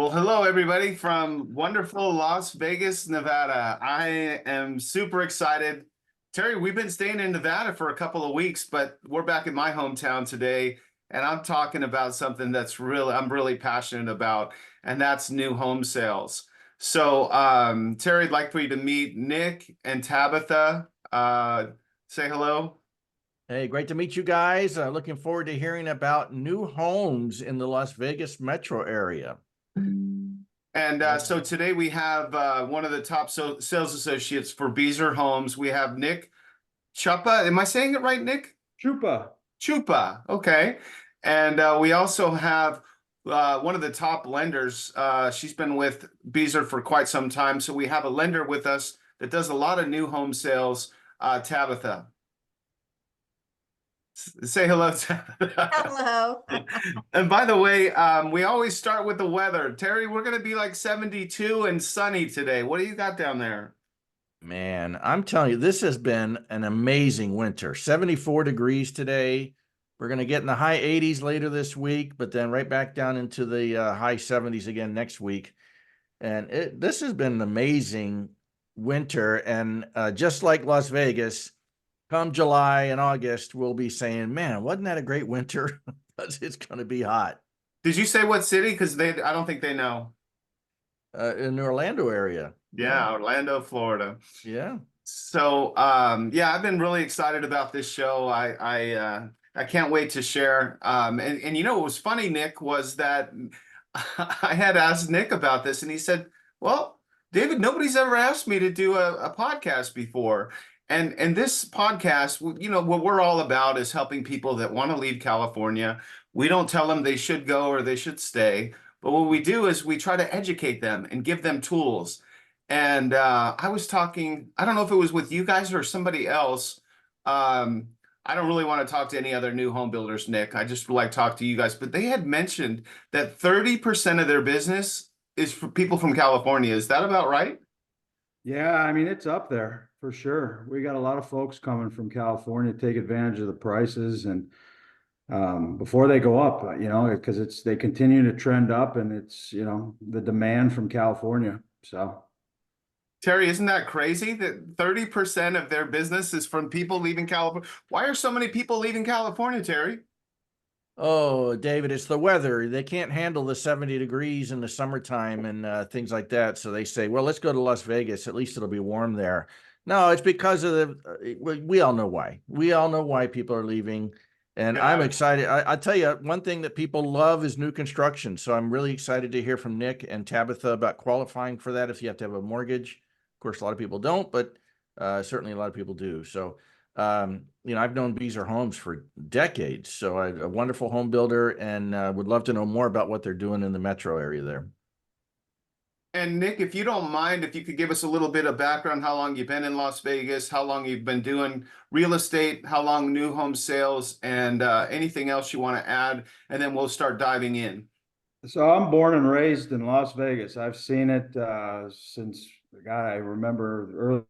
Well, hello, everybody from wonderful Las Vegas, Nevada. I am super excited. Terry, we've been staying in Nevada for a couple of weeks, but we're back in my hometown today, and I'm talking about something I'm really passionate about, and that's new home sales. So, Terry, I'd like for you to meet Nick and Tabitha. Say hello. Hey, great to meet you guys. Looking forward to hearing about new homes in the Las Vegas metro area. And so today we have one of the top sales associates for Beazer Homes. We have Nick Chupa. Am I saying it right, Nick? Chupa. Chupa. Okay. And we also have one of the top lenders. She's been with Beazer for quite some time. So we have a lender with us that does a lot of new home sales, Tabitha. Say hello, Tabitha. Hello. And by the way, we always start with the weather. Terry, we're going to be like 72 and sunny today. What do you got down there? Man, I'm telling you, this has been an amazing winter. 74 degrees today. We're going to get in the high 80s later this week, but then right back down into the high 70s again next week. And this has been an amazing winter. And just like Las Vegas, come July and August, we'll be saying, man, wasn't that a great winter? Because it's going to be hot. Did you say what city? Because I don't think they know. In the Orlando area. Yeah, Orlando, Florida. Yeah. So, yeah, I've been really excited about this show. I can't wait to share. And you know what was funny, Nick, was that I had asked Nick about this, and he said, "Well, David, nobody's ever asked me to do a podcast before." And this podcast, you know, what we're all about is helping people that want to leave California. We don't tell them they should go or they should stay, but what we do is we try to educate them and give them tools. And I was talking, I don't know if it was with you guys or somebody else. I don't really want to talk to any other new home builders, Nick. I just like talk to you guys. But they had mentioned that 30% of their business is for people from California. Is that about right? Yeah, I mean, it's up there for sure. We got a lot of folks coming from California to take advantage of the prices and before they go up, because they continue to trend up and it's, the demand from California. So Terry, isn't that crazy that 30% of their business is from people leaving California? Why are so many people leaving California, Terry? Oh, David, it's the weather. They can't handle the 70 degrees in the summertime and things like that. So they say, well, let's go to Las Vegas. At least it'll be warm there. No, it's because of we all know why. We all know why people are leaving. And Yeah. I'm excited. I tell you, one thing that people love is new construction. So I'm really excited to hear from Nick and Tabitha about qualifying for that if you have to have a mortgage. Of course, a lot of people don't, but certainly a lot of people do. So I've known Beazer Homes for decades, so I'm a wonderful home builder and would love to know more about what they're doing in the metro area there. And Nick, if you don't mind, if you could give us a little bit of background, how long you've been in Las Vegas, how long you've been doing real estate, how long new home sales, and anything else you want to add, and then we'll start diving in. So I'm born and raised in Las Vegas. I've seen it since, God, I remember early,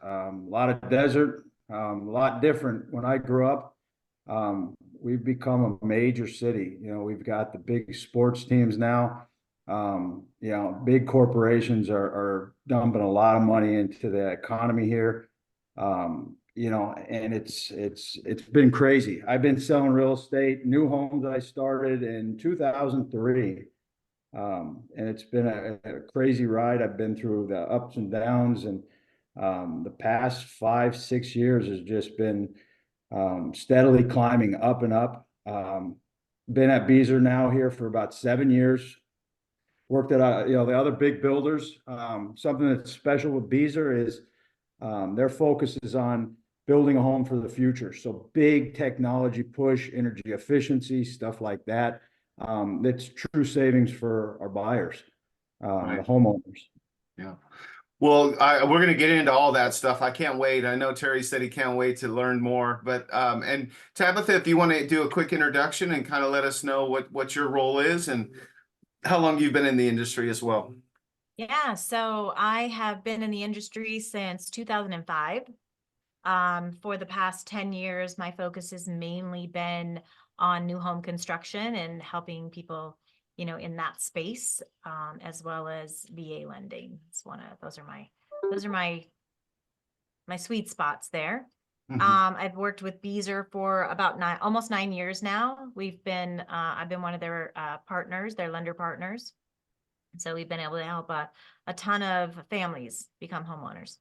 a lot of desert, a lot different. When I grew up, we've become a major city. We've got the big sports teams now. Big corporations are dumping a lot of money into the economy here. And it's been crazy. I've been selling real estate, new homes. I started in 2003. And it's been a crazy ride. I've been through the ups and downs, and the past 5-6 years has just been steadily climbing up and up. Been at Beazer now here for about 7 years. Worked at the other big builders. Something that's special with Beazer is their focus is on building a home for the future. So big technology push, energy efficiency, stuff like that. That's true savings for our buyers, Right. the homeowners. Yeah. Well, we're going to get into all that stuff. I can't wait. I know Terry said he can't wait to learn more. But and Tabitha, if you want to do a quick introduction and kind of let us know what your role is and how long you've been in the industry as well. Yeah, so I have been in the industry since 2005. For the past 10 years, my focus has mainly been on new home construction and helping people in that space, as well as VA lending. It's those are my sweet spots there. Mhm. I've worked with Beazer for about almost 9 years now. I've been one of their partners, their lender partners. So we've been able to help a ton of families become homeowners.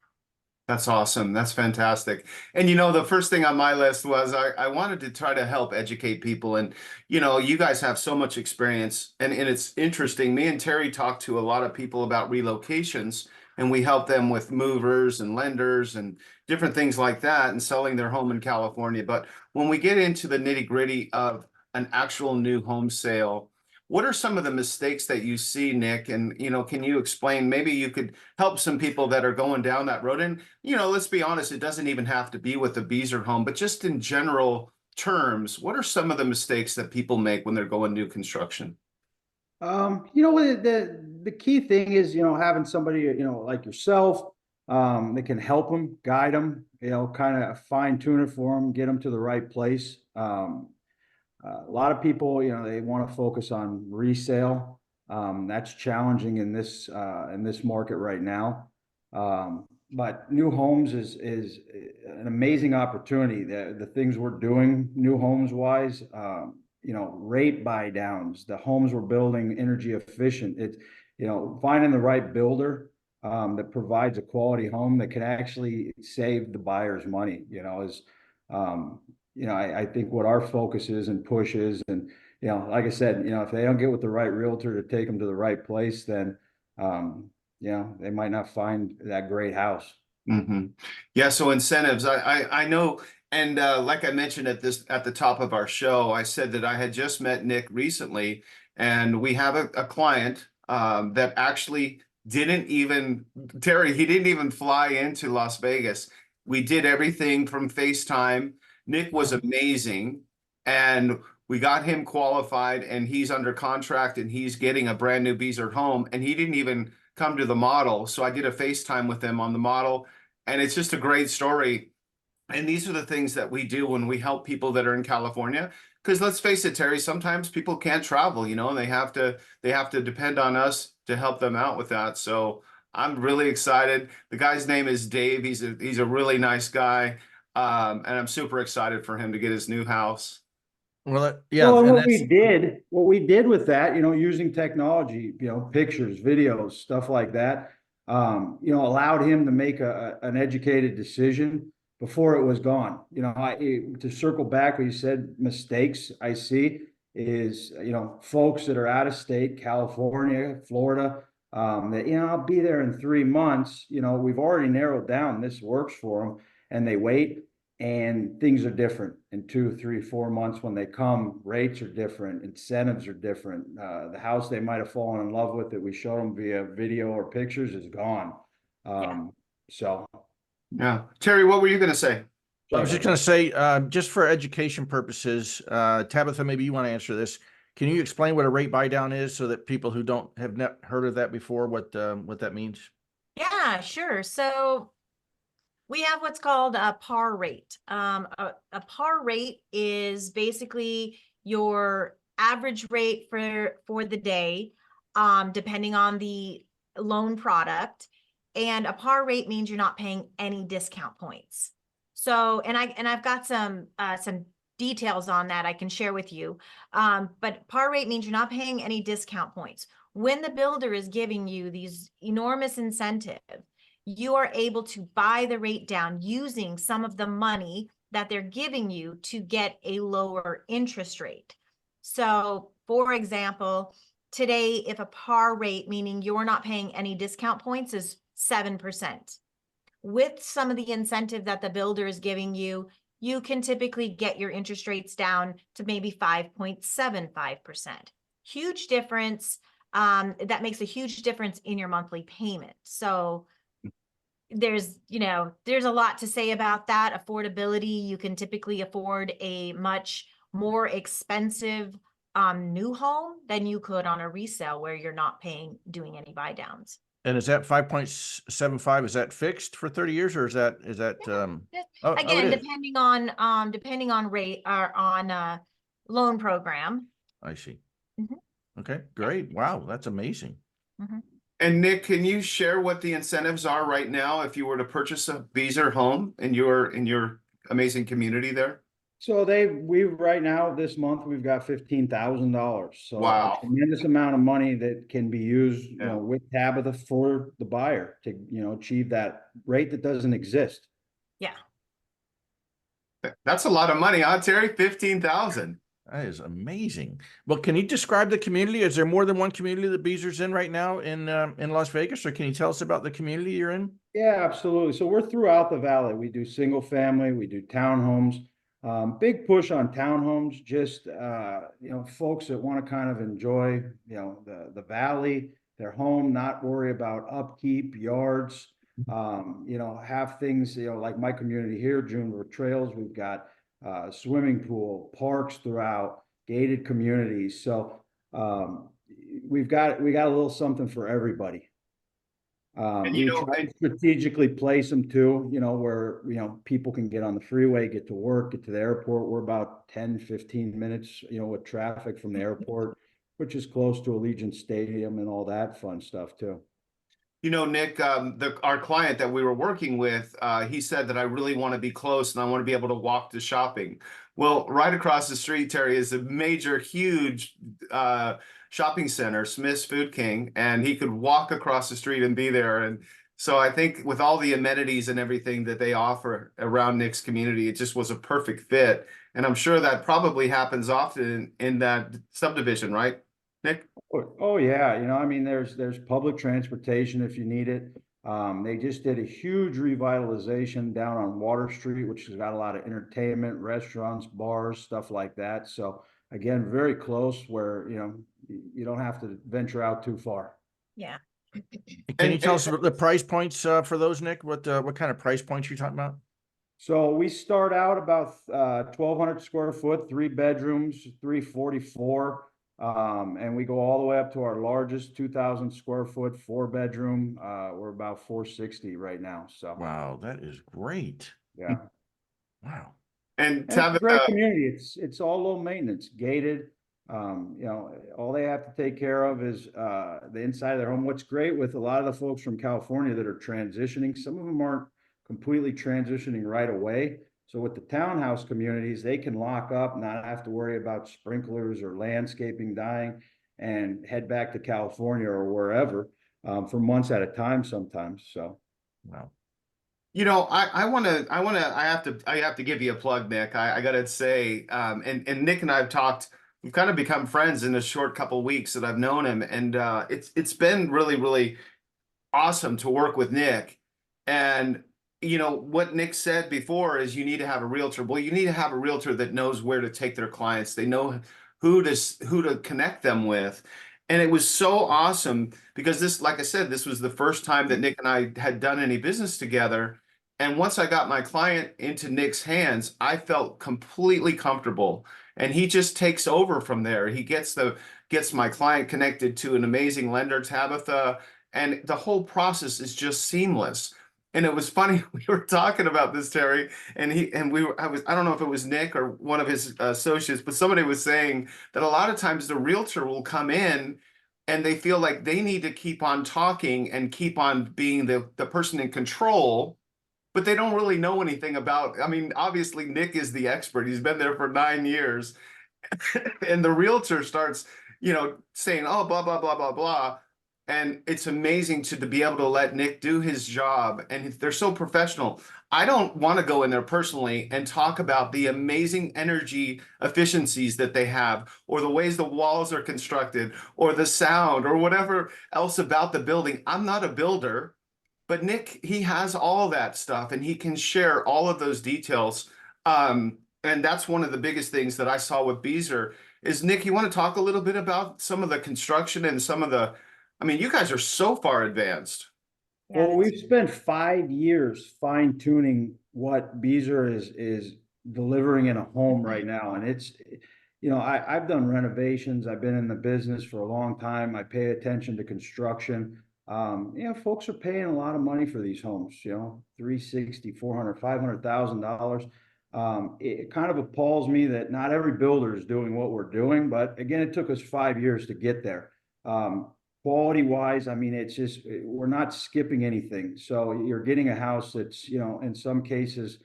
That's awesome. That's fantastic. And the first thing on my list was I wanted to try to help educate people. And you guys have so much experience, and it's interesting. Me and Terry talked to a lot of people about relocations, and we help them with movers and lenders and different things like that and selling their home in California. But when we get into the nitty-gritty of an actual new home sale, what are some of the mistakes that you see, Nick? And can you explain? Maybe you could help some people that are going down that road. And let's be honest, it doesn't even have to be with the Beazer home, but just in general terms, what are some of the mistakes that people make when they're going new construction? The key thing is, having somebody, like yourself, that can help them, guide them, kind of fine tune it for them, get them to the right place. A lot of people, they want to focus on resale. That's challenging in this market right now. But new homes is an amazing opportunity. The things we're doing, new homes wise, rate buy downs, the homes we're building energy efficient. It's, finding the right builder that provides a quality home that can actually save the buyer's money, is I think what our focus is and push is, and like I said, if they don't get with the right realtor to take them to the right place, then they might not find that great house. Mm-hmm. Yeah, so incentives, I know, and like I mentioned at the top of our show, I said that I had just met Nick recently, and we have a client that actually didn't even Terry, he didn't even fly into Las Vegas. We did everything from FaceTime. Nick was amazing, and we got him qualified, and he's under contract, and he's getting a brand new Beazer home, and he didn't even come to the model. So I did a FaceTime with him on the model, and it's just a great story. And these are the things that we do when we help people that are in California. Because let's face it, Terry, sometimes people can't travel, and they have to depend on us to help them out with that. So I'm really excited. The guy's name is Dave. He's a really nice guy. And I'm super excited for him to get his new house. Well, yeah, Well, and and what we did with that, using technology, pictures, videos, stuff like that, allowed him to make an educated decision before it was gone. To circle back, what you said, mistakes I see is, folks that are out of state, California, Florida, that, I'll be there in 3 months. We've already narrowed down, this works for them, and they wait. And things are different in 2, 3, 4 months when they come. Rates are different, incentives are different. The house they might have fallen in love with that we showed them via video or pictures is gone. So Yeah, Terry, what were you going to say? I was just going to say, just for education purposes, Tabitha, maybe you want to answer this. Can you explain what a rate buy down is so that people who don't have heard of that before, what that means? Yeah, sure. So we have what's called a par rate. A par rate is basically your average rate for the day, depending on the loan product. And a par rate means you're not paying any discount points. So, and I've got some details on that I can share with you. But par rate means you're not paying any discount points. When the builder is giving you these enormous incentives, you are able to buy the rate down using some of the money that they're giving you to get a lower interest rate. So, for example, today, if a par rate, meaning you're not paying any discount points, is 7%. With some of the incentive that the builder is giving you, you can typically get your interest rates down to maybe 5.75%. Huge difference. That makes a huge difference in your monthly payment. So there's a lot to say about that. Affordability, you can typically afford a much more expensive new home than you could on a resale where you're not doing any buy downs. And is that 5.75? Is that fixed for 30 years, or is that Again, depending on rate or on loan program. I see. Mm-hmm. Okay, great. Wow, that's amazing. Mhm. And Nick, can you share what the incentives are right now if you were to purchase a Beazer home in your amazing community there? So we right now, this month, we've got $15,000. So a Wow. tremendous amount of money that can be used, Yeah. with Tabitha for the buyer to, achieve that rate that doesn't exist. Yeah. That's a lot of money, huh, Terry? 15,000. That is amazing. Well, can you describe the community? Is there more than one community that Beazer's in right now in Las Vegas, or can you tell us about the community you're in? Yeah, absolutely. So we're throughout the valley. We do single family, we do townhomes. Big push on townhomes, just folks that want to kind of enjoy, the valley, their home, not worry about upkeep, yards, have things, like my community here, Junebird Trails, we've got swimming pool, parks throughout, gated communities. So we got a little something for everybody. And We try to strategically place them too, where, people can get on the freeway, get to work, get to the airport. We're about 10, 15 minutes, with traffic from the airport, which is close to Allegiant Stadium and all that fun stuff too. Nick, our client that we were working with, he said that I really want to be close and I want to be able to walk to shopping. Well, right across the street, Terry, is a major, huge shopping center, Smith's Food King, and he could walk across the street and be there. And so I think with all the amenities and everything that they offer around Nick's community, it just was a perfect fit. And I'm sure that probably happens often in that subdivision, right, Nick? Oh yeah, I mean, there's public transportation if you need it. They just did a huge revitalization down on Water Street, which has got a lot of entertainment, restaurants, bars, stuff like that. So again, very close where, you don't have to venture out too far. Yeah. Can you tell And us about the price points for those, Nick? What kind of price points you talking about? So we start out about 1,200 square foot, 3 bedrooms, 344. And we go all the way up to our largest 2,000 square foot, 4 bedroom. We're about 460 right now. So Wow, that is great. yeah. Wow. and And it's a great Tabitha, community. It's all low maintenance, gated. All they have to take care of is the inside of their home. What's great with a lot of the folks from California that are transitioning, some of them aren't completely transitioning right away. So with the townhouse communities, they can lock up, not have to worry about sprinklers or landscaping dying, and head back to California or wherever for months at a time sometimes. So Wow. I have to give you a plug, Nick. I gotta say, and Nick and I have talked, we've kind of become friends in a short couple weeks that I've known him. And it's been really, really awesome to work with Nick. And what Nick said before is you need to have a realtor. Well, you need to have a realtor that knows where to take their clients. They know who to connect them with. And it was so awesome because this, like I said, this was the first time that Nick and I had done any business together. And once I got my client into Nick's hands, I felt completely comfortable. And he just takes over from there. He gets my client connected to an amazing lender, Tabitha, and the whole process is just seamless. And it was funny, we were talking about this, Terry, and I don't know if it was Nick or one of his associates, but somebody was saying that a lot of times the realtor will come in and they feel like they need to keep on talking and keep on being the person in control, but they don't really know anything about. I mean, obviously Nick is the expert. He's been there for 9 years. And the realtor starts, saying, oh, blah, blah, blah, blah, blah. And it's amazing to be able to let Nick do his job. And they're so professional. I don't want to go in there personally and talk about the amazing energy efficiencies that they have, or the ways the walls are constructed, or the sound, or whatever else about the building. I'm not a builder, but Nick, he has all that stuff and he can share all of those details. And that's one of the biggest things that I saw with Beazer is, Nick, you want to talk a little bit about some of the construction and I mean, you guys are so far advanced. Yeah, well, that's- we've spent 5 years fine tuning what Beazer is delivering in a home right now. And it's, I've done renovations. I've been in the business for a long time. I pay attention to construction. Folks are paying a lot of money for these homes, 360, 400, $500,000. It kind of appalls me that not every builder is doing what we're doing, but again, it took us 5 years to get there. Quality wise, I mean, it's just, we're not skipping anything. So you're getting a house that's, you know, in some cases,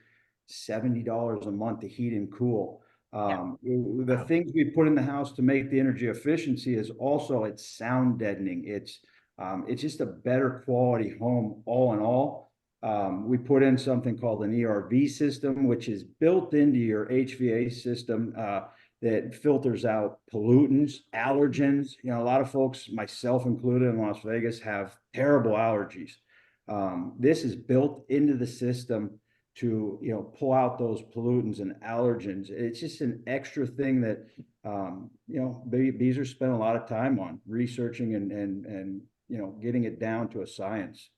$70 a month to heat and cool. The things we put in the house to make the energy efficiency is also, it's sound deadening. It's just a better quality home all in all. We put in something called an ERV system, which is built into your HVA system, that filters out pollutants, allergens. You know, a lot of folks, myself included in Las Vegas, have terrible allergies. This is built into the system to, you know, pull out those pollutants and allergens. It's just an extra thing that, you know, Beazer spent a lot of time on researching and, you know, getting it down to a science.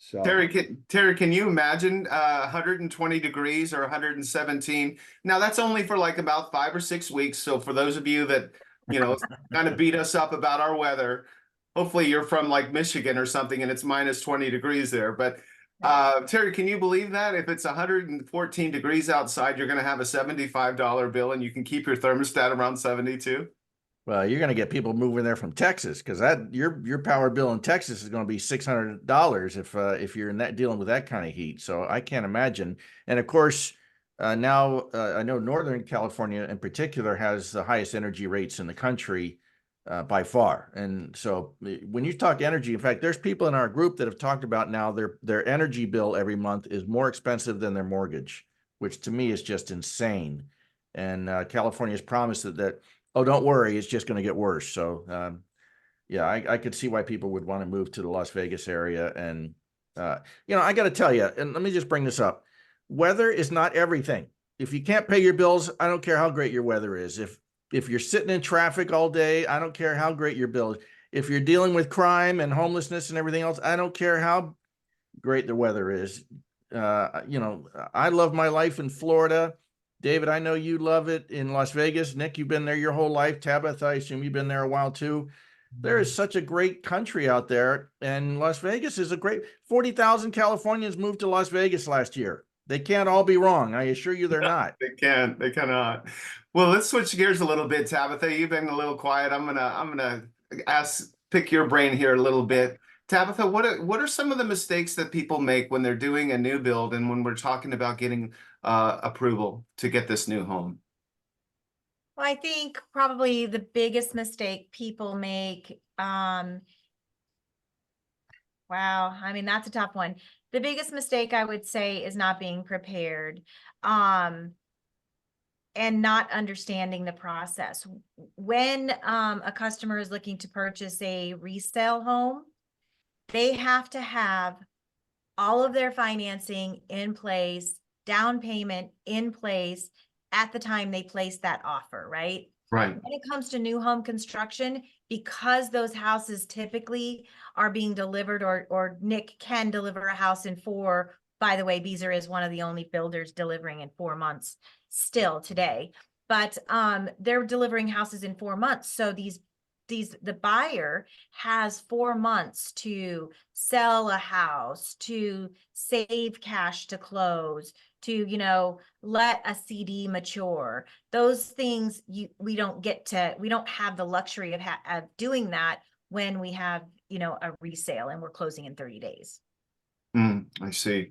So Terry, can you imagine 120 degrees or 117? Now that's only for like about 5 or 6 weeks. So for those of you that, you know, kind of beat us up about our weather, hopefully you're from like Michigan or something and it's minus 20 degrees there. But Terry, can you believe that if it's 114 degrees outside, you're going to have a $75 bill and you can keep your thermostat around 72? Well, you're going to get people moving there from Texas, because that your power bill in Texas is going to be $600 if you're in that dealing with that kind of heat. So I can't imagine. And of course, now I know Northern California in particular has the highest energy rates in the country by far. And so when you talk energy, in fact, there's people in our group that have talked about now their energy bill every month is more expensive than their mortgage, which to me is just insane. And California has promised that oh, don't worry, it's just going to get worse. So, yeah, I could see why people would want to move to the Las Vegas area. And, you know, I got to tell you, and let me just bring this up. Weather is not everything. If you can't pay your bills, I don't care how great your weather is. If you're sitting in traffic all day, I don't care how great your bill is. If you're dealing with crime and homelessness and everything else, I don't care how great the weather is. You know, I love my life in Florida. David, I know you love it in Las Vegas. Nick, you've been there your whole life. Tabitha, I assume you've been there a while too. There is such a great country out there, and Las Vegas is a great 40,000 Californians moved to Las Vegas last year. They can't all be wrong. I assure you they're not. They cannot. Well, let's switch gears a little bit, Tabitha. You've been a little quiet. I'm gonna pick your brain here a little bit. Tabitha, what are some of the mistakes that people make when they're doing a new build and when we're talking about getting approval to get this new home? Well, I think probably the biggest mistake people make, wow, I mean, that's a tough one. The biggest mistake I would say is not being prepared, and not understanding the process. When a customer is looking to purchase a resale home, they have to have all of their financing in place, down payment in place at the time they place that offer, right? Right. When it comes to new home construction, because those houses typically are being delivered, or Nick can deliver a house in 4. By the way, Beazer is one of the only builders delivering in 4 months still today. But they're delivering houses in 4 months. So the buyer has 4 months to sell a house, to save cash to close, to, you know, let a CD mature. Those things we don't have the luxury of doing that when we have, you know, a resale and we're closing in 30 days. I see.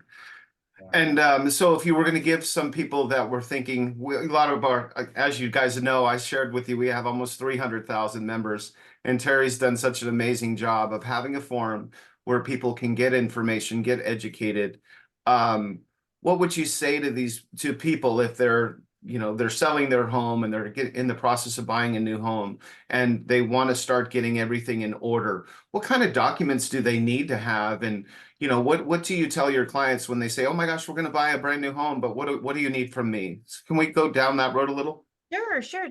And so if you were going to give some people that were thinking, a lot of our, as you guys know, I shared with you, we have almost 300,000 members, and Terry's done such an amazing job of having a forum where people can get information, get educated. What would you say to people if they're, you know, they're selling their home and they're in the process of buying a new home and they want to start getting everything in order? What kind of documents do they need to have? And, you know, what do you tell your clients when they say, oh my gosh, we're going to buy a brand new home, but what do you need from me? Can we go down that road a little? Sure.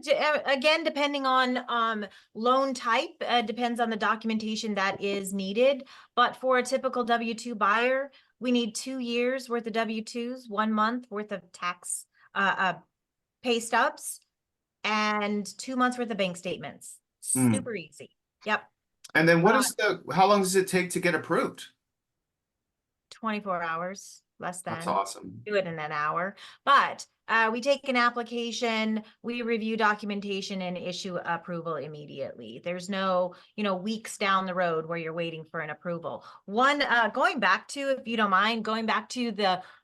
Again, depending on loan type, depends on the documentation that is needed. But for a typical W-2 buyer, we need 2 years worth of W-2s, 1 month worth of tax pay stubs, and 2 months worth of bank statements. Super easy. Yep. And then how long does it take to get approved? 24 hours. less That's than. awesome. Do it in an hour. But we take an application, we review documentation and issue approval immediately. There's no, weeks down the road where you're waiting for an approval. Going back to, if you don't mind, going back to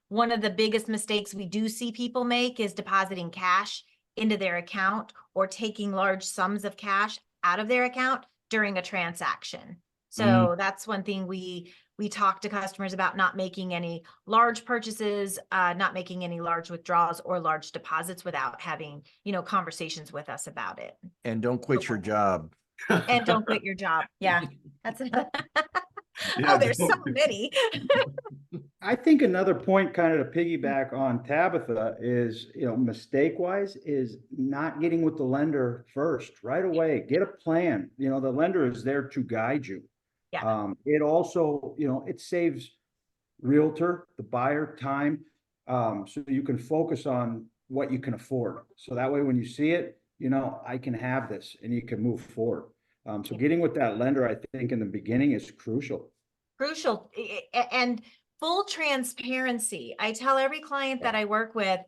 one of the biggest mistakes we do see people make is depositing cash into their account or taking large sums of cash out of their account during a transaction. So that's one thing we talk to customers about, not making any large purchases, not making any large withdrawals or large deposits without having, conversations with us about it. And don't quit your job. And don't quit your job. Yeah, that's Yeah, oh, there's so don't- many. I think another point kind of to piggyback on Tabitha is, mistake wise is not getting with the lender first right away. Get a plan. The lender is there to guide you. Yeah. It also, it saves realtor, the buyer time. So you can focus on what you can afford. So that way, when you see it, I can have this and you can move forward. So getting with that lender, I think in the beginning is crucial. Crucial. And full transparency. I tell every client that I work with,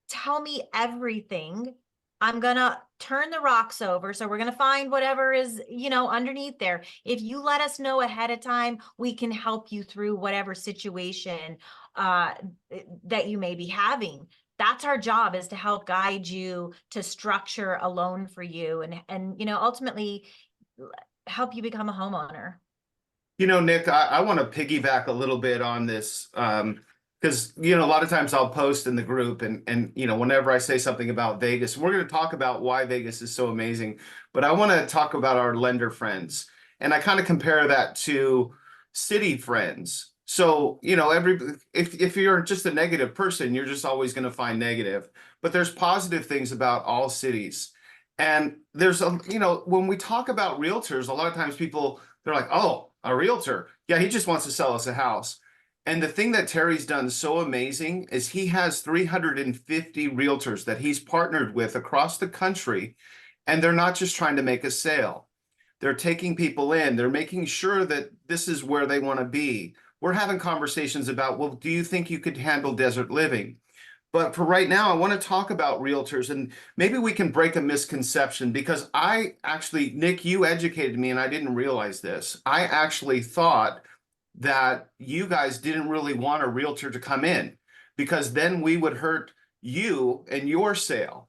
tell me everything. I'm going to turn the rocks over. So we're going to find whatever is, underneath there. If you let us know ahead of time, we can help you through whatever situation that you may be having. That's our job, is to help guide you to structure a loan for you and ultimately help you become a homeowner. Nick, I want to piggyback a little bit on this, because, a lot of times I'll post in the group and, whenever I say something about Vegas, we're going to talk about why Vegas is so amazing, but I want to talk about our lender friends. And I kind of compare that to city friends. So, if you're just a negative person, you're just always going to find negative, but there's positive things about all cities. And there's when we talk about realtors, a lot of times they're like, oh, a realtor. Yeah, he just wants to sell us a house. And the thing that Terry's done so amazing is he has 350 realtors that he's partnered with across the country. And they're not just trying to make a sale. They're taking people in. They're making sure that this is where they want to be. We're having conversations about, well, do you think you could handle desert living? But for right now, I want to talk about realtors, and maybe we can break a misconception, because Nick, you educated me and I didn't realize this. I actually thought that you guys didn't really want a realtor to come in, because then we would hurt you and your sale.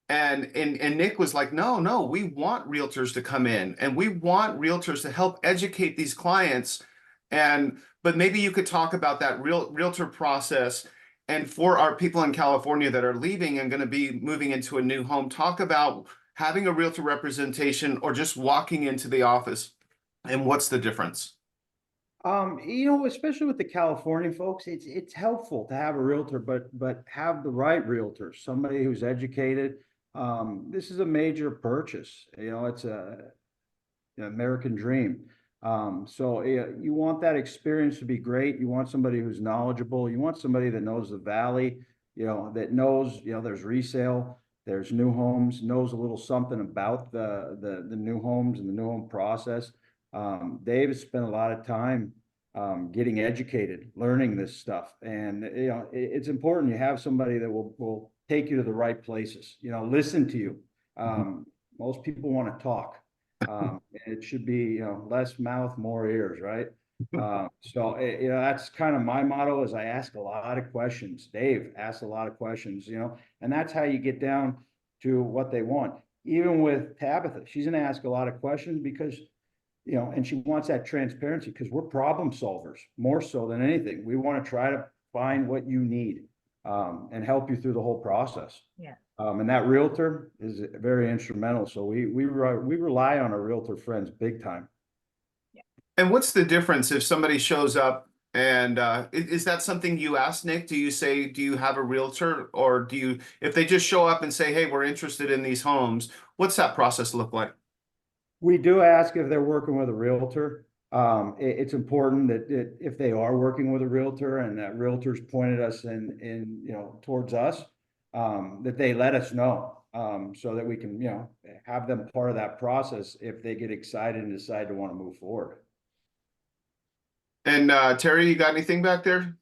And Nick was like, no, we want realtors to come in and we want realtors to help educate these clients. But maybe you could talk about that realtor process. And for our people in California that are leaving and going to be moving into a new home, talk about having a realtor representation or just walking into the office, and what's the difference? Especially with the California folks, it's helpful to have a realtor, but have the right realtor, somebody who's educated. This is a major purchase. It's an American dream. So you want that experience to be great. You want somebody who's knowledgeable. You want somebody that knows the valley, that knows, there's resale, there's new homes, knows a little something about the new homes and the new home process. Dave has spent a lot of time getting educated, learning this stuff. And, it's important you have somebody that will take you to the right places, listen to you. Most people want to talk. It should be, less mouth, more ears, right? So, that's kind of my motto, is I ask a lot of questions. Dave asks a lot of questions, and that's how you get down to what they want. Even with Tabitha, she's going to ask a lot of questions because, and she wants that transparency, because we're problem solvers more so than anything. We want to try to find what you need, and help you through the whole process. Yeah. And that realtor is very instrumental. So we rely on our realtor friends big time. And what's the difference if somebody shows up and is that something you ask, Nick? Do you say, do you have a realtor, or if they just show up and say, hey, we're interested in these homes, what's that process look like? We do ask if they're working with a realtor. It's important that if they are working with a realtor and that realtor's pointed us towards us, that they let us know, so that we can, have them part of that process if they get excited and decide to want to move forward. And Terry, you got anything back there?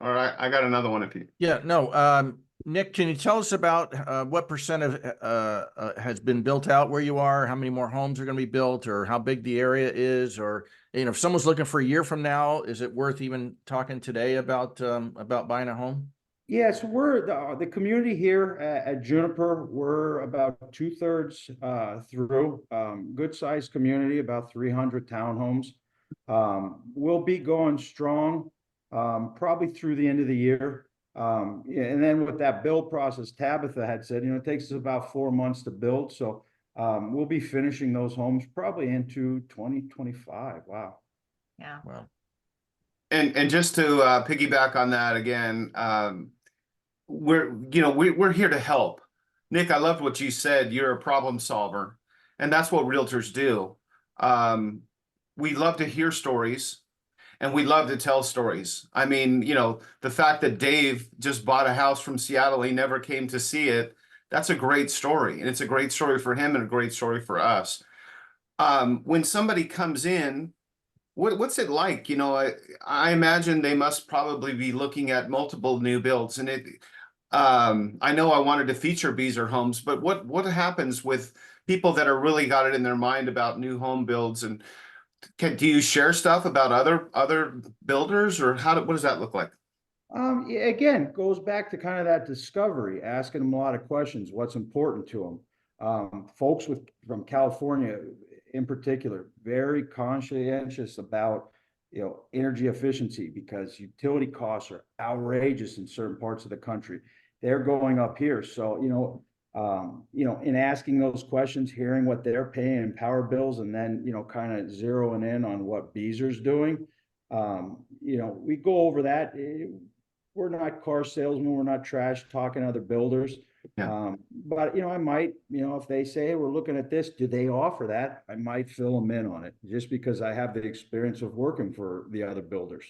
All right, I got another one if you. Yeah, no, Nick, can you tell us about what percent of has been built out where you are? How many more homes are going to be built, or how big the area is, or if someone's looking for a year from now, is it worth even talking today about buying a home? Yeah, so we're the community here at Juniper. We're about 2/3 through. Good sized community, about 300 townhomes. We'll be going strong probably through the end of the year. Yeah, and then with that build process, Tabitha had said, it takes us about 4 months to build. So we'll be finishing those homes probably into 2025. Wow. Yeah. Well, And just to piggyback on that again, we're here to help. Nick, I loved what you said. You're a problem solver, and that's what realtors do. We love to hear stories, and we love to tell stories. I mean, the fact that Dave just bought a house from Seattle, he never came to see it. That's a great story, and it's a great story for him and a great story for us. When somebody comes in, what's it like? I imagine they must probably be looking at multiple new builds, and I know I wanted to feature Beazer Homes, but what happens with people that are really got it in their mind about new home builds? And do you share stuff about other builders, or what does that look like? Yeah, again, goes back to kind of that discovery, asking them a lot of questions, what's important to them. Folks from California in particular, very conscientious about, energy efficiency, because utility costs are outrageous in certain parts of the country. They're going up here. So, in asking those questions, hearing what they're paying in power bills, and then, kind of zeroing in on what Beazer's doing. We go over that. We're not car salesmen. We're not trash talking other builders. Yeah. But I might, if they say, hey, we're looking at this, do they offer that? I might fill them in on it, just because I have the experience of working for the other builders.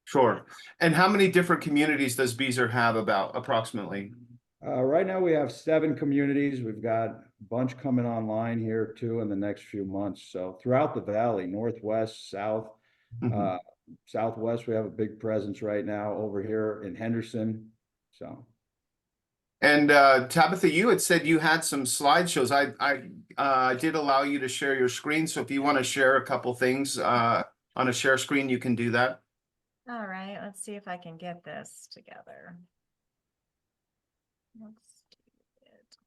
Sure. And how many different communities does Beazer have about approximately? Right now we have 7 communities. We've got a bunch coming online here too in the next few months. So throughout the valley, northwest, south, Mhm. Southwest, we have a big presence right now over here in Henderson. So. And Tabitha, you had said you had some slideshows. I did allow you to share your screen, so if you want to share a couple things on a share screen, you can do that. All right, let's see if I can get this together. Let's do it.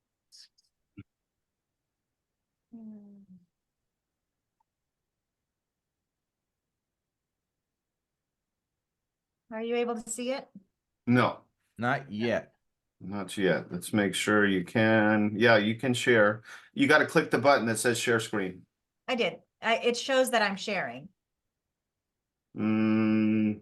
Are you able to see it? No, not yet. not yet. Let's make sure you can. Yeah, you can share. You got to click the button that says share screen. I did. It shows that I'm sharing. No.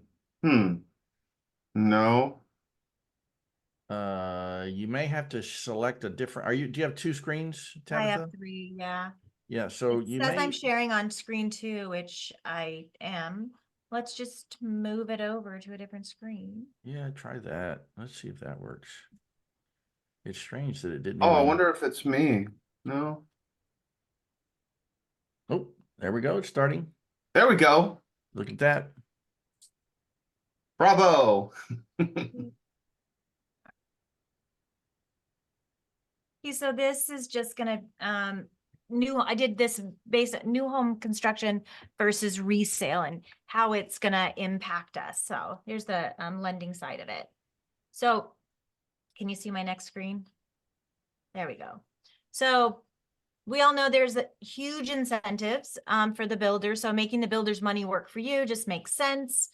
You may have to select a different. Do you have 2 screens, Tabitha? I have 3, yeah. Yeah, so It you says may. I'm sharing on screen 2, which I am. Let's just move it over to a different screen. Yeah, try that. Let's see if that works. It's strange that it didn't Oh, I even. wonder if it's me. No. Oh, there we go. It's starting. There we go. Look at that. Bravo. Okay, so this is just gonna I did this basic new home construction versus resale and how it's gonna impact us. So here's the lending side of it. So can you see my next screen? There we go. So we all know there's huge incentives for the builder. So making the builder's money work for you just makes sense.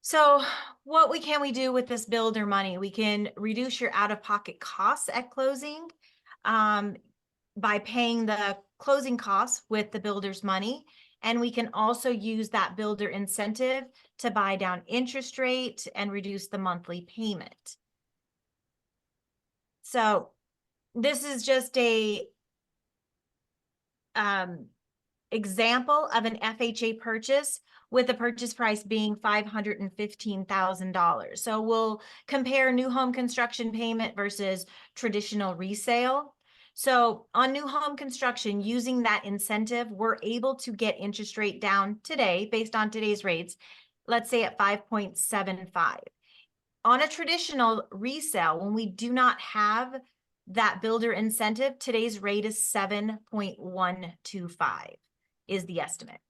So what can we do with this builder money? We can reduce your out-of-pocket costs at closing by paying the closing costs with the builder's money. And we can also use that builder incentive to buy down interest rate and reduce the monthly payment. So this is just a example of an FHA purchase with the purchase price being $515,000. So we'll compare new home construction payment versus traditional resale. So on new home construction, using that incentive, we're able to get interest rate down today based on today's rates, let's say at 5.75. On a traditional resale, when we do not have that builder incentive, today's rate is 7.125 is the estimate.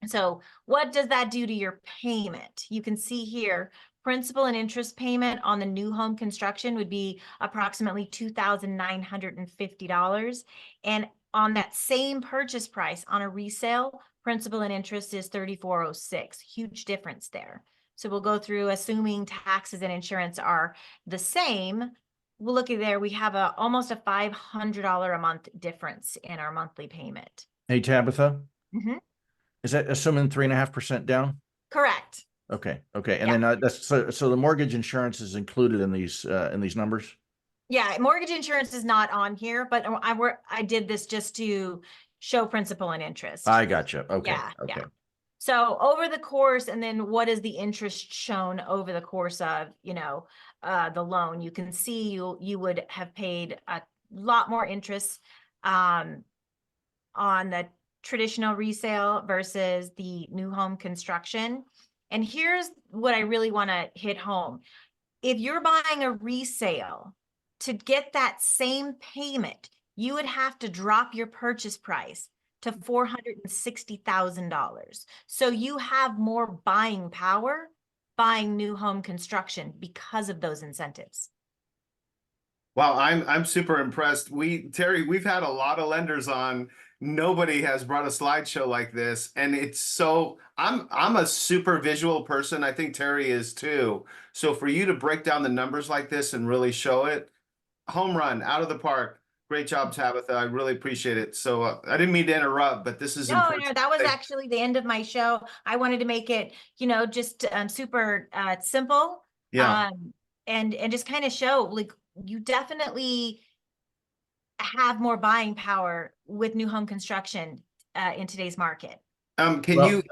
So what does that do to your payment? You can see here, principal and interest payment on the new home construction would be approximately $2,950. And on that same purchase price on a resale, principal and interest is $3,406. Huge difference there. So we'll go through, assuming taxes and insurance are the same. We'll look at there, we have almost a $500 a month difference in our monthly payment. Hey, Tabitha, Mhm. is that assuming 3.5% down? Correct. Okay. Okay. And Yeah. then that's so the mortgage insurance is included in these numbers. Yeah, mortgage insurance is not on here, but I did this just to show principal and interest. I gotcha. Okay. Yeah, Okay. yeah. So over the course, and then what is the interest shown over the course of, the loan? You can see you would have paid a lot more interest on the traditional resale versus the new home construction. And here's what I really want to hit home. If you're buying a resale, to get that same payment, you would have to drop your purchase price to $460,000. So you have more buying power buying new home construction because of those incentives. Wow, I'm super impressed. Terry, we've had a lot of lenders on. Nobody has brought a slideshow like this, and it's so I'm a super visual person. I think Terry is too. So for you to break down the numbers like this and really show it, home run out of the park. Great job, Tabitha. I really appreciate it. So I didn't mean to interrupt, but this is No, important. that was actually the end of my show. I wanted to make it, just super simple. Yeah. And just kind of show, like, you definitely have more buying power with new home construction in today's market. Can Well- you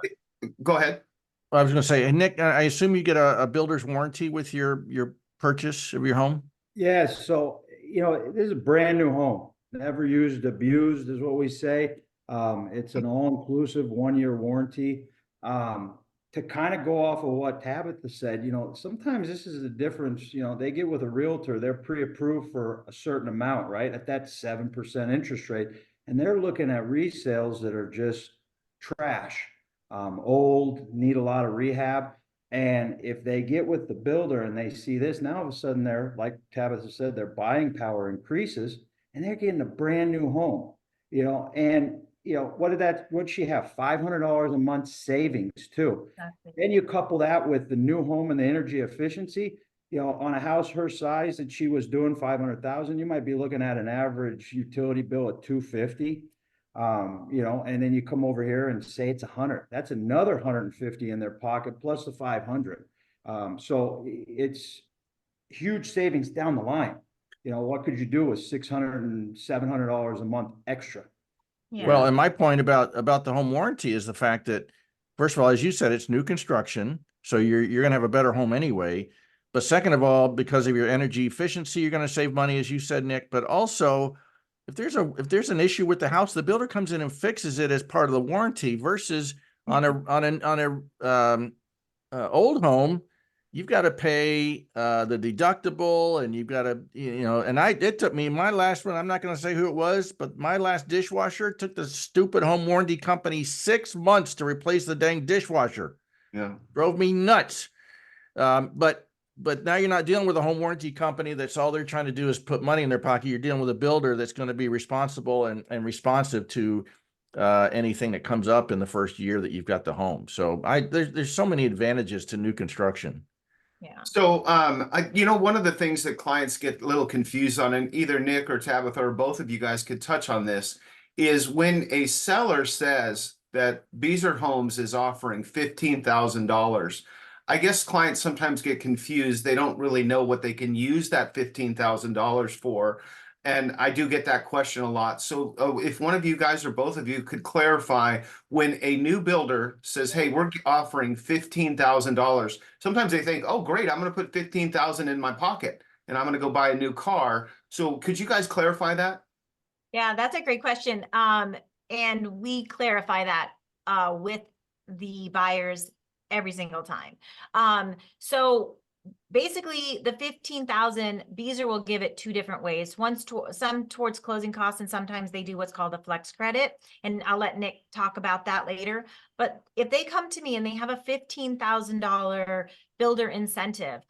go ahead? I was going to say, Nick, I assume you get a builder's warranty with your purchase of your home. Yeah, so, this is a brand new home, never used, abused is what we say. It's an all-inclusive 1-year warranty. To kind of go off of what Tabitha said, sometimes this is the difference, they get with a realtor, they're pre-approved for a certain amount, right? At that 7% interest rate, and they're looking at resales that are just trash, old, need a lot of rehab. And if they get with the builder and they see this, now all of a sudden they're, like Tabitha said, their buying power increases and they're getting a brand new home, and what'd she have? $500 a month savings too. Exactly. Then you couple that with the new home and the energy efficiency, on a house her size that she was doing 500,000, you might be looking at an average utility bill at 250. And then you come over here and say it's 100. That's another 150 in their pocket plus the 500. So it's huge savings down the line. What could you do with $600 and $700 a month extra? Yeah. Well, and my point about the home warranty is the fact that, first of all, as you said, it's new construction, so you're going to have a better home anyway. But second of all, because of your energy efficiency, you're going to save money, as you said, Nick. But also, if there's an issue with the house, the builder comes in and fixes it as part of the warranty. Versus on a old home, you've got to pay the deductible, and you've got to, and it took me, my last one, I'm not going to say who it was, but my last dishwasher took the stupid home warranty company 6 months to replace the dang dishwasher. Yeah. Drove me nuts. But now you're not dealing with a home warranty company that's all they're trying to do is put money in their pocket. You're dealing with a builder that's going to be responsible and responsive to anything that comes up in the first year that you've got the home. So there's so many advantages to new construction. Yeah. So, one of the things that clients get a little confused on, and either Nick or Tabitha or both of you guys could touch on this, is when a seller says that Beazer Homes is offering $15,000. I guess clients sometimes get confused. They don't really know what they can use that $15,000 for. And I do get that question a lot. So if one of you guys or both of you could clarify, when a new builder says, hey, we're offering $15,000, sometimes they think, oh, great, I'm going to put $15,000 in my pocket and I'm going to go buy a new car. So could you guys clarify that? Yeah, that's a great question. And we clarify that with the buyers every single time. So basically the 15,000, Beazer will give it two different ways. Some towards closing costs, and sometimes they do what's called a flex credit. And I'll let Nick talk about that later. But if they come to me and they have a $15,000 builder incentive,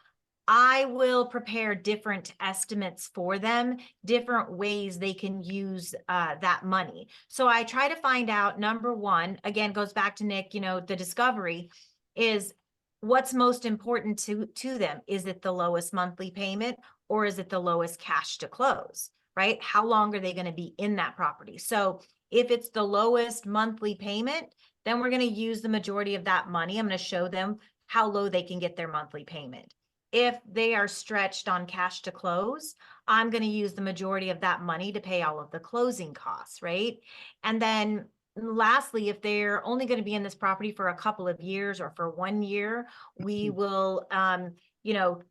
I will prepare different estimates for them, different ways they can use that money. So I try to find out, number one, again, goes back to Nick, the discovery is what's most important to them. Is it the lowest monthly payment, or is it the lowest cash to close, right? How long are they going to be in that property? So if it's the lowest monthly payment, then we're going to use the majority of that money. I'm going to show them how low they can get their monthly payment. If they are stretched on cash to close, I'm going to use the majority of that money to pay all of the closing costs, right? And then lastly, if they're only going to be in this property for a couple of years or for 1 year, we will,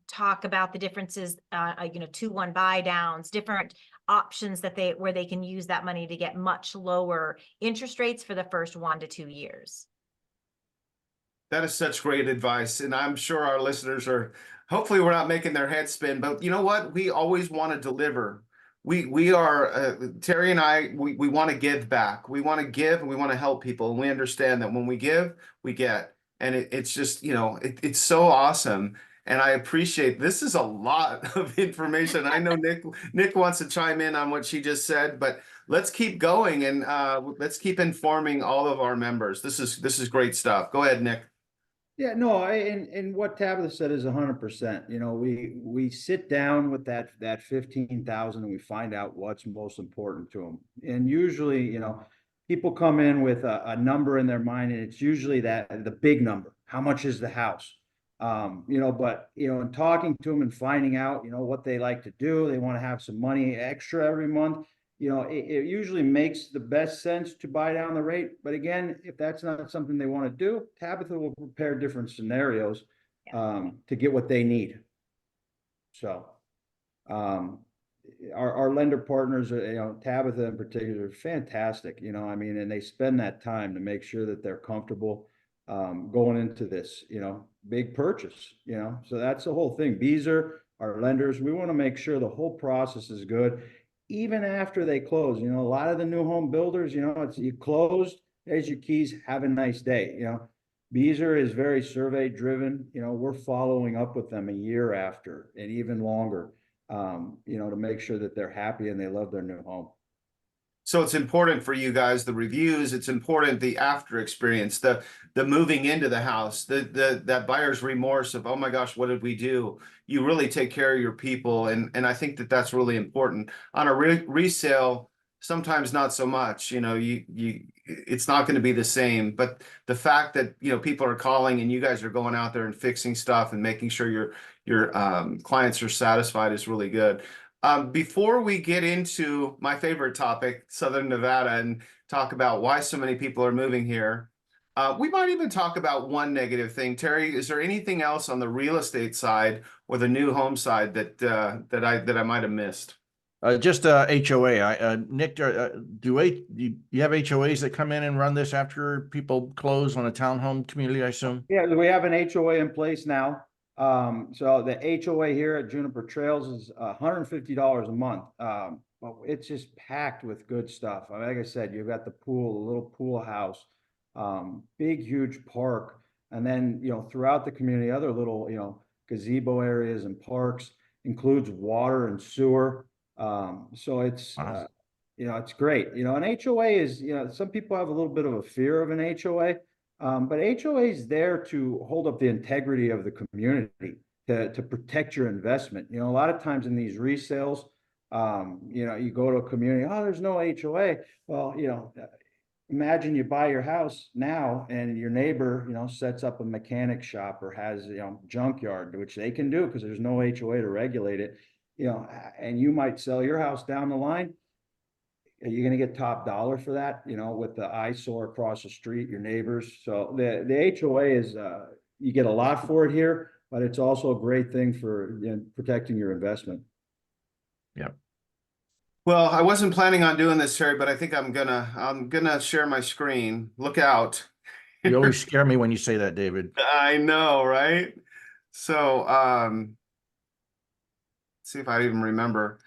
talk about the differences, 2-1 buy downs, different options where they can use that money to get much lower interest rates for the first 1 to 2 years. That is such great advice, and I'm sure our listeners are, hopefully we're not making their heads spin, but you know what? We always want to deliver. We are, Terry and I, we want to give back. We want to give and we want to help people. And we understand that when we give, we get. And it's just, it's so awesome. And I appreciate, this is a lot of information. I know Nick wants to chime in on what she just said, but let's keep going and let's keep informing all of our members. This is great stuff. Go ahead, Nick. Yeah, no, and what Tabitha said is 100%. We sit down with that 15,000 and we find out what's most important to them. And usually, people come in with a number in their mind, and it's usually the big number. How much is the house? But in talking to them and finding out, what they like to do, they want to have some money extra every month. It usually makes the best sense to buy down the rate. But again, if that's not something they want to do, Tabitha will prepare different scenarios to get what they need. So our lender partners, Tabitha in particular, are fantastic, and they spend that time to make sure that they're comfortable going into this, big purchase, so that's the whole thing. Beazer, our lenders, we want to make sure the whole process is good. Even after they close, a lot of the new home builders, it's you closed, there's your keys, have a nice day. Beazer is very survey driven. We're following up with them a year after and even longer, to make sure that they're happy and they love their new home. So it's important for you guys, the reviews, it's important, the after experience, the moving into the house, that buyer's remorse of, oh my gosh, what did we do? You really take care of your people. And I think that's really important. On a resale, sometimes not so much, it's not going to be the same, but the fact that, people are calling and you guys are going out there and fixing stuff and making sure your clients are satisfied is really good. Before we get into my favorite topic, Southern Nevada, and talk about why so many people are moving here, we might even talk about one negative thing. Terry, is there anything else on the real estate side or the new home side that I might have missed? Just HOA. Nick, do you have HOAs that come in and run this after people close on a townhome community, I assume? Yeah, we have an HOA in place now. So the HOA here at Juniper Trails is $150 a month. But it's just packed with good stuff. Like I said, you've got the pool, a little pool house, big, huge park. And then, throughout the community, other little, gazebo areas and parks, includes water and sewer. So it's, Wow. it's great. An HOA is, some people have a little bit of a fear of an HOA. But HOA is there to hold up the integrity of the community, to protect your investment. A lot of times in these resales, you go to a community, oh, there's no HOA. Well, imagine you buy your house now and your neighbor, sets up a mechanic shop or has, junkyard, which they can do because there's no HOA to regulate it, and you might sell your house down the line. You're going to get top dollar for that, with the eyesore across the street, your neighbors. So the HOA is, you get a lot for it here, but it's also a great thing for protecting your investment. Yep. Well, I wasn't planning on doing this, Terry, but I think I'm gonna share my screen. Look out. You always scare me when you say that, David. I know, right? So, see if I even remember.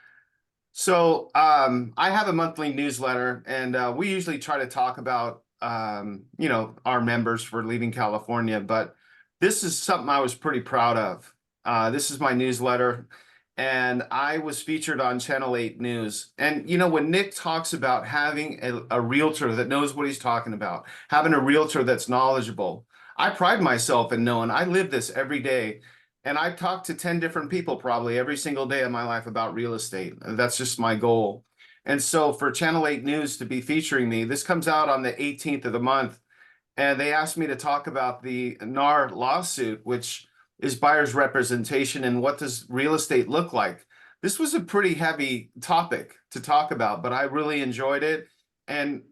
So, I have a monthly newsletter, and we usually try to talk about, our members for leaving California. But this is something I was pretty proud of. This is my newsletter, and I was featured on Channel 8 News. And when Nick talks about having a realtor that knows what he's talking about, having a realtor that's knowledgeable, I pride myself in knowing I live this every day. And I talk to 10 different people probably every single day of my life about real estate. That's just my goal. And so for Channel 8 News to be featuring me, this comes out on the 18th of the month. And they asked me to talk about the NAR lawsuit, which is buyer's representation and what does real estate look like. This was a pretty heavy topic to talk about, but I really enjoyed it. And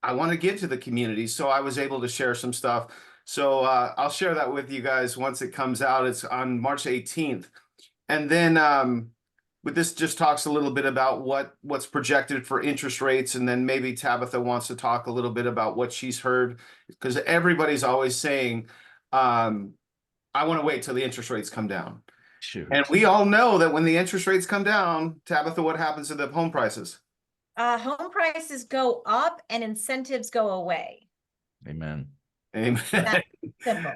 I want to get to the community. So I was able to share some stuff. So I'll share that with you guys once it comes out. It's on March 18th. And then with this just talks a little bit about what's projected for interest rates. And then maybe Tabitha wants to talk a little bit about what she's heard, because everybody's always saying, I want to wait till the interest rates come down. Shoot. And we all know that when the interest rates come down, Tabitha, what happens to the home prices? Home prices go up and incentives go away. Amen. Amen. That's simple.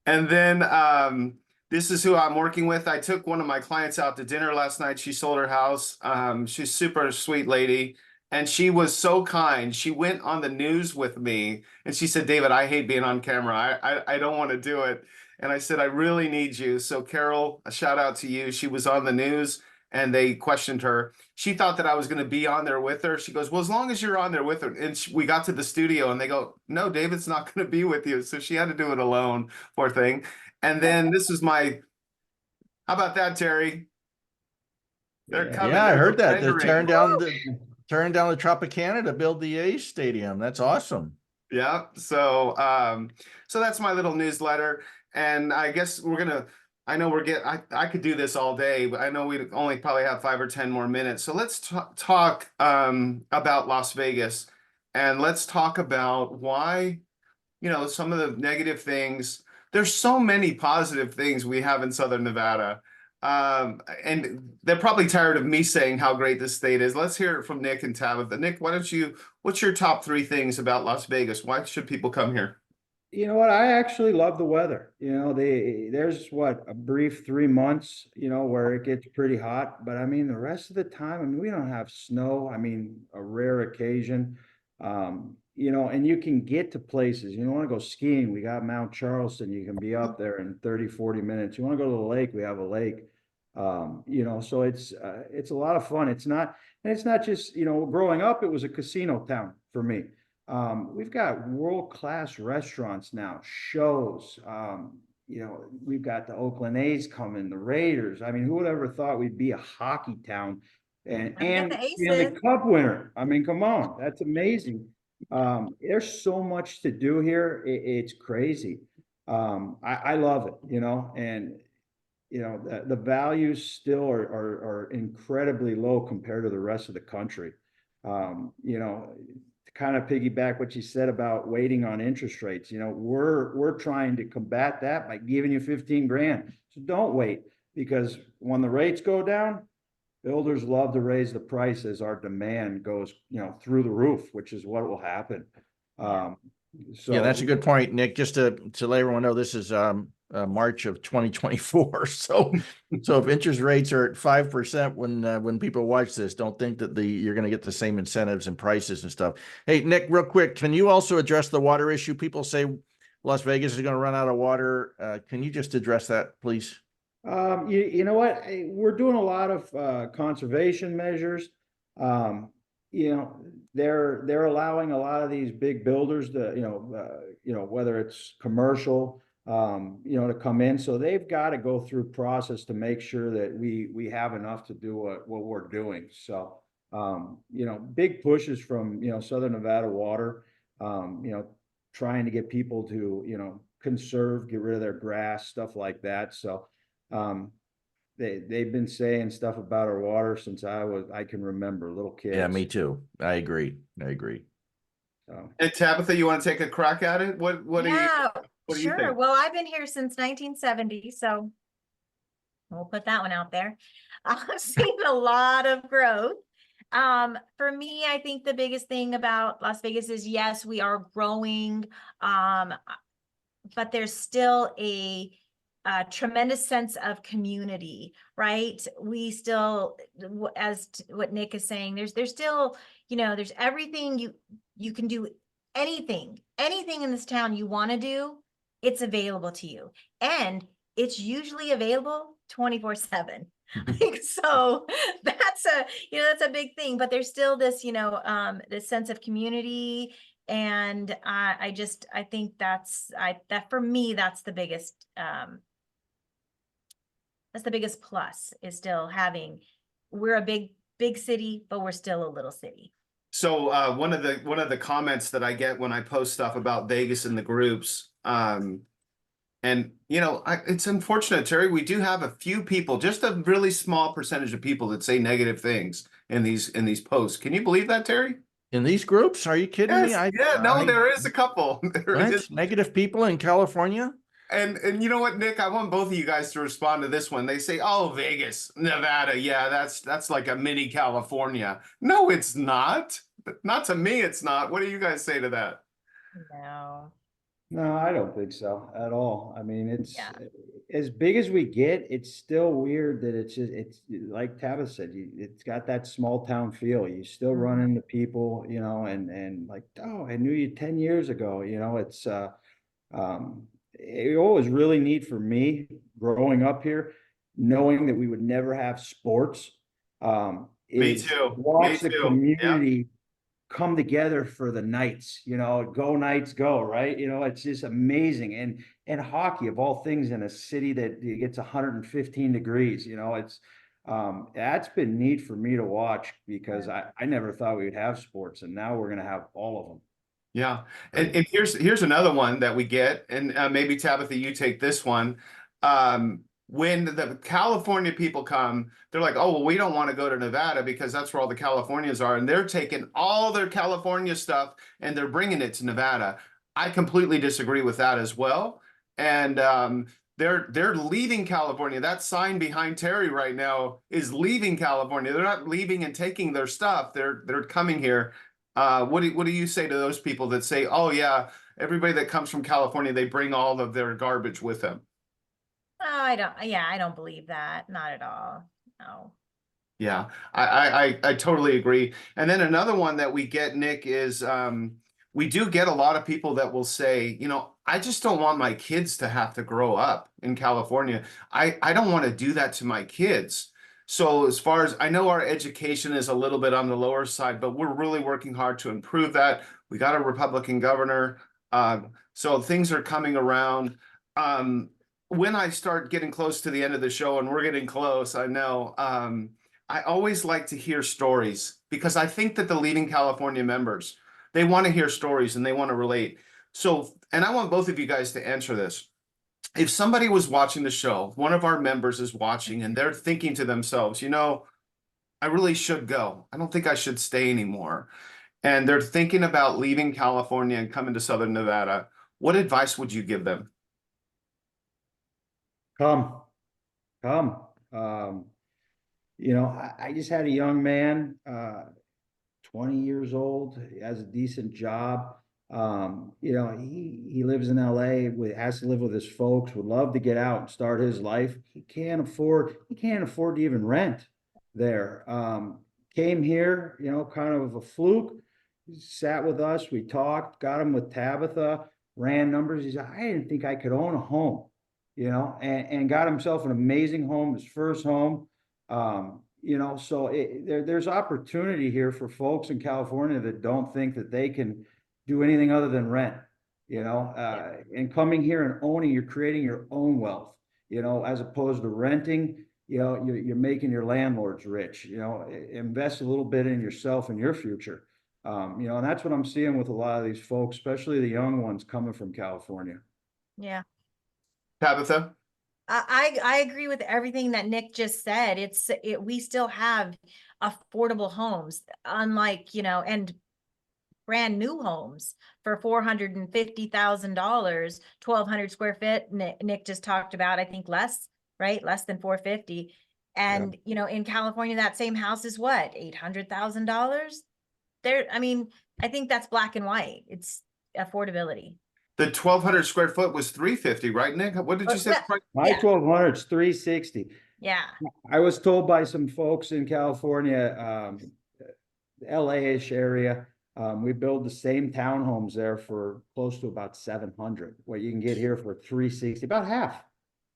And then this is who I'm working with. I took one of my clients out to dinner last night. She sold her house. She's a super sweet lady. And she was so kind. She went on the news with me and she said, David, I hate being on camera. I don't want to do it. And I said, I really need you. So Carol, a shout out to you. She was on the news and they questioned her. She thought that I was going to be on there with her. She goes, well, as long as you're on there with her. And we got to the studio and they go, no, David's not going to be with you. So she had to do it alone, poor thing. And then this is how about that, Terry? They're coming. Yeah, I There's heard a that. They're rendering. tearing down the Tropicana to build the A's stadium. That's awesome. Yeah. So that's my little newsletter. And I guess I know I could do this all day, but I know we only probably have 5 or 10 more minutes. So let's talk about Las Vegas, and let's talk about why, some of the negative things. There's so many positive things we have in Southern Nevada. And they're probably tired of me saying how great this state is. Let's hear it from Nick and Tabitha. Nick, what's your top 3 things about Las Vegas? Why should people come here? You know what? I actually love the weather. There's a brief 3 months, where it gets pretty hot. But I mean, the rest of the time, I mean, we don't have snow. I mean, a rare occasion. And you can get to places. You want to go skiing, we got Mount Charleston. You can be up there in 30, 40 minutes. You want to go to the lake, we have a lake. So it's a lot of fun. It's not just, growing up, it was a casino town for me. We've got world-class restaurants now, shows. We've got the Oakland A's coming, the Raiders. I mean, who would ever thought we'd be a hockey town and The Stanley Aces. Cup winner? I mean, come on, that's amazing. There's so much to do here. It's crazy. I love it, and the values still are incredibly low compared to the rest of the country. To kind of piggyback what you said about waiting on interest rates, we're trying to combat that by giving you 15 grand. So don't wait, because when the rates go down, builders love to raise the price as our demand goes, through the roof, which is what will happen. Yeah, that's a good point, Nick. Just to let everyone know, this is March of 2024. So if interest rates are at 5% when people watch this, don't think that you're going to get the same incentives and prices and stuff. Hey, Nick, real quick, can you also address the water issue? People say Las Vegas is going to run out of water. Can you just address that, please? You know what? We're doing a lot of conservation measures. They're allowing a lot of these big builders to, whether it's commercial, to come in. So they've got to go through process to make sure that we have enough to do what we're doing. So, big pushes from, Southern Nevada Water, trying to get people to, conserve, get rid of their grass, stuff like that. So, they've been saying stuff about our water since I can remember, little kids. Yeah, me too. I agree. I agree. So, And Tabitha, you want to take a crack at it? What do you Yeah, what do you sure. think? Well, I've been here since 1970, so we'll put that one out there. I've seen a lot of growth. For me, I think the biggest thing about Las Vegas is, yes, we are growing, but there's still a tremendous sense of community, right? We still, what Nick is saying, there's still, there's everything you can do, anything in this town you want to do, it's available to you. And it's usually available 24/7. So that's a big thing, but there's still this, this sense of community. And I think that for me, that's the biggest plus, is still having, we're a big city, but we're still a little city. So one of the comments that I get when I post stuff about Vegas in the groups, and it's unfortunate, Terry, we do have a few people, just a really small percentage of people that say negative things in these posts. Can you believe that, Terry? In these groups, are you kidding me? Yes, no, there is a couple. There what? is. Negative people in California? And you know what, Nick? I want both of you guys to respond to this one. They say, "Oh, Vegas, Nevada, yeah, that's like a mini California." No, it's not. Not to me, it's not. What do you guys say to that? No. no, I don't think so at all. I mean, it's Yeah. as big as we get, it's still weird that it's like Tabitha said, it's got that small town feel. You still run into people, and like, oh, I knew you 10 years ago. It was really neat for me growing up here, knowing that we would never have sports. Me Is too. watch Me the too. Yeah. community come together for the nights, go Knights go, right? It's just amazing. And hockey, of all things, in a city that gets 115 degrees, that's been neat for me to watch, because I never thought we would have sports, and now we're gonna have all of them. Yeah. And here's another one that we get, and maybe Tabitha, you take this one. When the California people come, they're like, "Oh, well, we don't want to go to Nevada because that's where all the Californians are," and they're taking all their California stuff and they're bringing it to Nevada. I completely disagree with that as well. And they're leaving California. That sign behind Terry right now is leaving California. They're not leaving and taking their stuff. They're coming here. What do you say to those people that say, "Oh yeah, everybody that comes from California, they bring all of their garbage with them"? Oh, I don't believe that. Not at all. No. Yeah, I totally agree. And then another one that we get, Nick, is we do get a lot of people that will say, "I just don't want my kids to have to grow up in California. I don't want to do that to my kids." So as far as I know, our education is a little bit on the lower side, but we're really working hard to improve that. We got a Republican governor, so things are coming around. When I start getting close to the end of the show, and we're getting close, I know, I always like to hear stories, because I think that the leading California members, they want to hear stories and they want to relate. So, and I want both of you guys to answer this. If somebody was watching the show, one of our members is watching, and they're thinking to themselves, "I really should go. I don't think I should stay anymore." And they're thinking about leaving California and coming to Southern Nevada. What advice would you give them? Come. I just had a young man, 20 years old, has a decent job. He lives in LA, has to live with his folks, would love to get out and start his life. He can't afford to even rent there. Came here, kind of a fluke, sat with us, we talked, got him with Tabitha, ran numbers. He said, "I didn't think I could own a home," and got himself an amazing home, his first home. So there's opportunity here for folks in California that don't think that they can do anything other than rent, and coming here and owning, you're creating your own wealth, as opposed to renting. You're making your landlords rich. Invest a little bit in yourself and your future. And that's what I'm seeing with a lot of these folks, especially the young ones coming from California. Yeah. Tabitha? I agree with everything that Nick just said. We still have affordable homes, unlike, and brand new homes for $450,000, 1,200 square feet. Nick just talked about, I think less, right? Less than 450. And, in California, that same house is what, $800,000? I mean, I think that's black and white. It's affordability. The 1,200 square foot was 350, right, Nick? What did you say? My Yeah. 1,200's 360. Yeah. I was told by some folks in California, LA-ish area, we build the same townhomes there for close to about 700. What you can get here for 360, about half.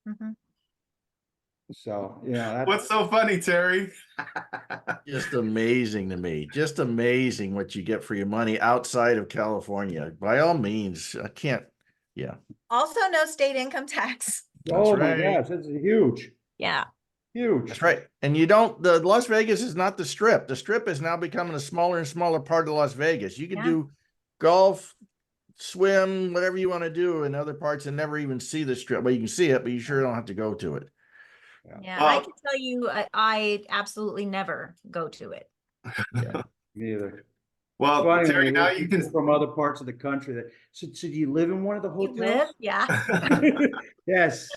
Mhm. So, that's What's so funny, Terry? Just amazing to me. Just amazing what you get for your money outside of California. By all means, I can't. Yeah, Also, no state income tax. oh my right. gosh, it's huge, Yeah. huge. That's right. And the Las Vegas is not the Strip. The Strip is now becoming a smaller and smaller part of Las Vegas. You can Yeah. do golf, swim, whatever you want to do in other parts and never even see the Strip. Well, you can see it, but you sure don't have to go to it. Yeah. Well- I can tell you, I absolutely never go to it. Yeah. Neither. Well, Funny when Terry, you now hear you people can. from other parts of the country that, so do you live in one of the You live? hotels? Yeah. Yes,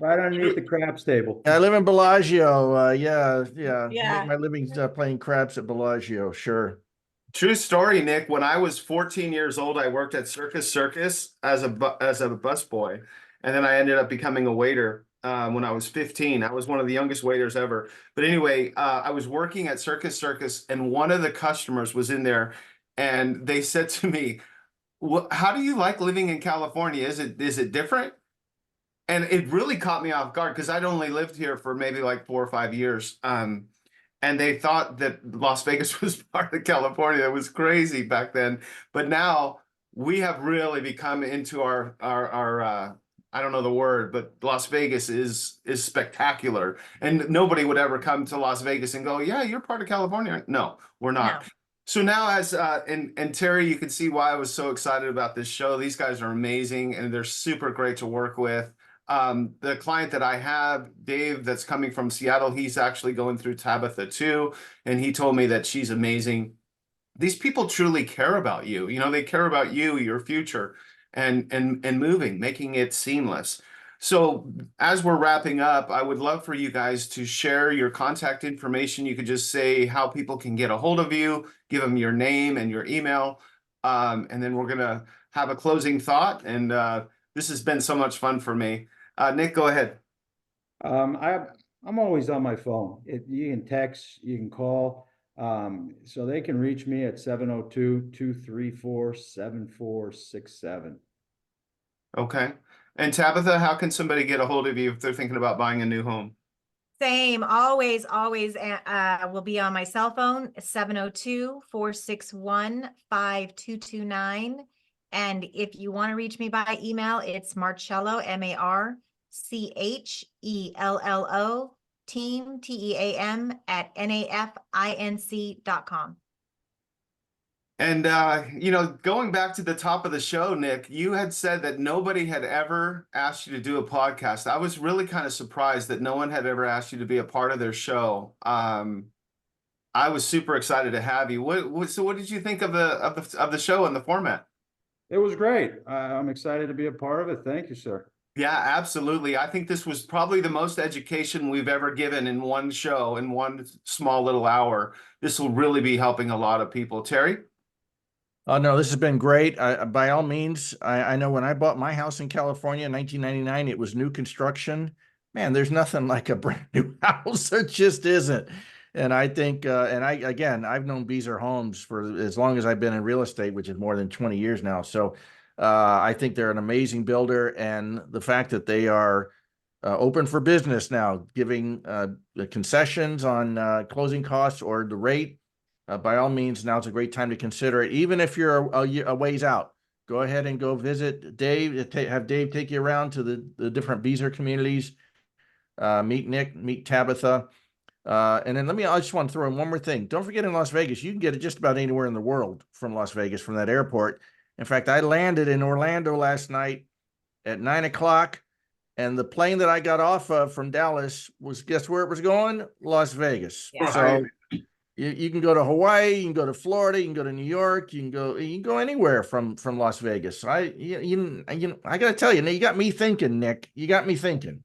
right underneath the craps table. I live in Bellagio. Yeah. Yeah. Make my living playing craps at Bellagio. Sure. True story, Nick. When I was 14 years old, I worked at Circus as a busboy, and then I ended up becoming a waiter when I was 15. I was one of the youngest waiters ever. But anyway, I was working at Circus, and one of the customers was in there, and they said to me, how do you like living in California? Is it different?" And it really caught me off guard because I'd only lived here for maybe like 4 or 5 years. And they thought that Las Vegas was part of California. It was crazy back then. But now we have really become into our I don't know the word, but Las Vegas is spectacular. And nobody would ever come to Las Vegas and go, "Yeah, you're part of California." No, we're not. No. So now as and Terry, you can see why I was so excited about this show. These guys are amazing and they're super great to work with. The client that I have, Dave, that's coming from Seattle, he's actually going through Tabitha too, and he told me that she's amazing. These people truly care about you. They care about you, your future, and moving, making it seamless. So as we're wrapping up, I would love for you guys to share your contact information. You could just say how people can get a hold of you, give them your name and your email, and then we're gonna have a closing thought. And this has been so much fun for me. Nick, go ahead. I'm always on my phone. You can text, you can call. So they can reach me at 702-234-7467. Okay. And Tabitha, how can somebody get a hold of you if they're thinking about buying a new home? Same, always will be on my cell phone, 702-461-5229. And if you want to reach me by email, it's Marchello, MARCHELLO, team, TEAM, @NAFINC.com. And going back to the top of the show, Nick, you had said that nobody had ever asked you to do a podcast. I was really kind of surprised that no one had ever asked you to be a part of their show. I was super excited to have you. So what did you think of the show and the format? It was great. I'm excited to be a part of it. Thank you, sir. Yeah, absolutely. I think this was probably the most education we've ever given in one show, in one small little hour. This will really be helping a lot of people. Terry? Oh, no, this has been great. By all means, I know when I bought my house in California in 1999, it was new construction. Man, there's nothing like a brand new house. It just isn't. And I think, I've known Beazer Homes for as long as I've been in real estate, which is more than 20 years now. So I think they're an amazing builder. And the fact that they are open for business now, giving the concessions on closing costs or the rate, by all means, now's a great time to consider it. Even if you're a ways out, go ahead and go visit Dave. Have Dave take you around to the different Beazer communities. Meet Nick, meet Tabitha. And then I just want to throw in one more thing. Don't forget, in Las Vegas, you can get it just about anywhere in the world from Las Vegas, from that airport. In fact, I landed in Orlando last night at 9 o'clock. And the plane that I got off of from Dallas was, guess where it was going? Las Vegas. Yeah. So you can go to Hawaii, you can go to Florida, you can go to New York, you can go anywhere from Las Vegas. So I got to tell you, you got me thinking, Nick. You got me thinking.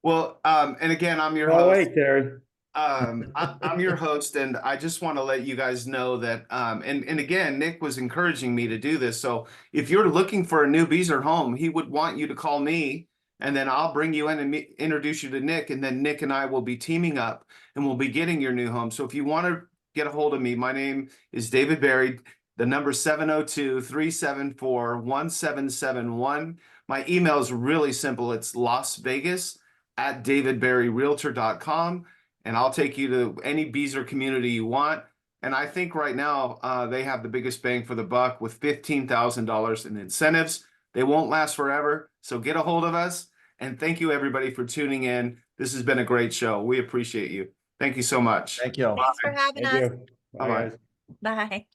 Well, and again, I'm your Oh, host. wait, Terry. I'm your host, and I just want to let you guys know that, and again, Nick was encouraging me to do this. So if you're looking for a new Beazer home, he would want you to call me, and then I'll bring you in and introduce you to Nick, and then Nick and I will be teaming up, and we'll be getting your new home. So if you want to get a hold of me, my name is David Berry. The number 702-374-1771. My email is really simple. It's LasVegas@davidberryrealtor.com. And I'll take you to any Beazer community you want. And I think right now they have the biggest bang for the buck with $15,000 in incentives. They won't last forever. So get a hold of us. And thank you, everybody, for tuning in. This has been a great show. We appreciate you. Thank you so much. Thank you. Thanks for having Thank us. you. Bye, Bye-bye. guys. Bye.